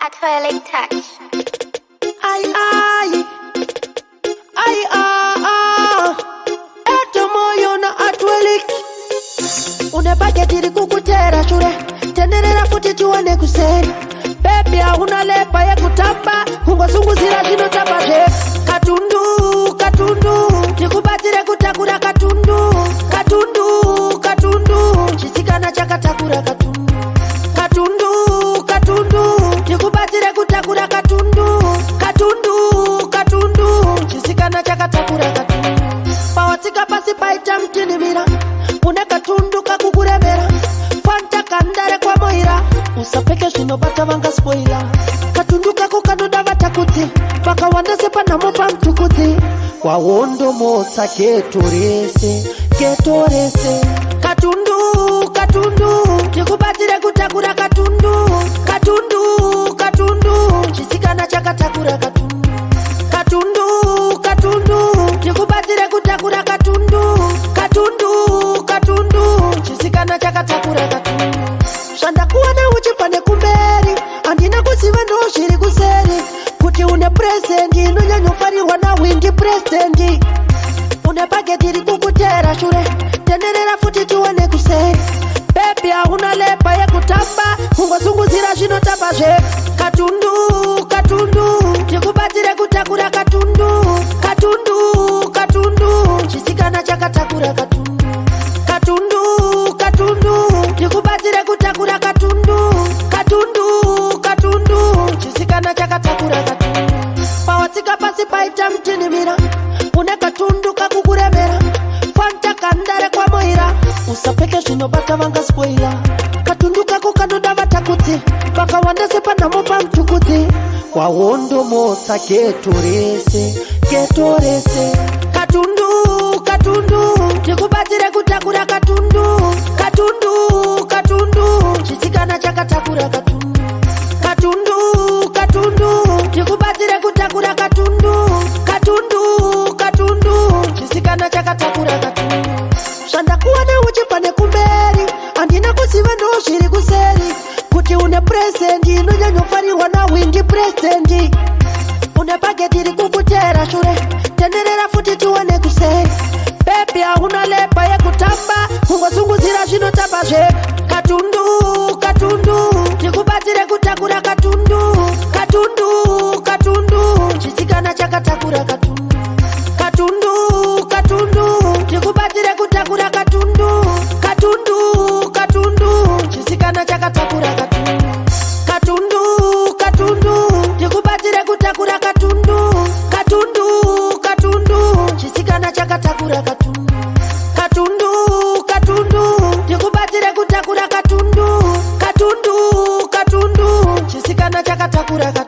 Atwellic touch. Ai, eto moyo na Atwellic. Unebake tiri kukutera shure, tenderera futi tuwane kuseri. Baby hauna lepa ya kutamba, ungozunguzira zino tabaje. Katundu, tikubatire kutakura katundu. Katundu, chisikana chakatakura katundu. Katundu, tikubatire kutakura katundu. Katundu, chisikana chakatakura katundu. Pawatika pasi paita mtinimira, une katundu kakukuremera. Fanta kandare kwa moira, usapeke shinobata vanga spoila. Katundu kako kanoda vatakuti, paka wandese panamopa mtukuti. Kwa wondo motsa ketorese. Katundu, tikubatire kutakura katundu. Katundu, chisikana chakatakura katundu. Katundu, tikubatire kutakura katundu. Katundu, chisikana chakatakura katundu. Shanda kuwana uchipane kumberi, andina kusiva no shiri kuseri. Kuti une presendi, nunyanyufari wana wingi presendi. Une paketiri kukutera shure, tenderera futi tuwane kuseri. Baby hauna lepa ya kutamba, ungozunguzira zino tabaje. Katundu, tikubatire kutakura katundu. Katundu, chisikana chakatakura katundu. Katundu, tikubatire kutakura katundu. Katundu, chisikana chakatakura katundu. Pawatika pasi paita mtinimira, une katundu kakukuremera. Fanta kandare kwa moira, usapeke shinobata vanga spoila. Katundu kako kanoda vatakuti, paka wandese panamopa mtukuti. Kwa wondo motsa ketorese. Katundu, tikubatire kutakura katundu. Katundu, chisikana chakatakura katundu. Katundu, tikubatire kutakura katundu. Katundu, chisikana chakatakura katundu. Shanda kuwana uchipane kumberi, andina kusiva no shiri kuseri. Kuti une presendi, nunyanyufari wana wingi presendi. Une paketiri kukutera shure, tenderera futi tuwane kuseri. Baby hauna lepa ya kutamba, ungozunguzira zino tabaje. Katundu, tikubatire kutakura katundu. Katundu, chisikana chakatakura katundu. Katundu, tikubatire kutakura katundu. Katundu, chisikana chakatakura katundu. Katundu, tikubatire kutakura katundu. Katundu, chisikana chakatakura katundu. Katundu, tikubatire kutakura katundu. Katundu, chisikana chakatakura katundu.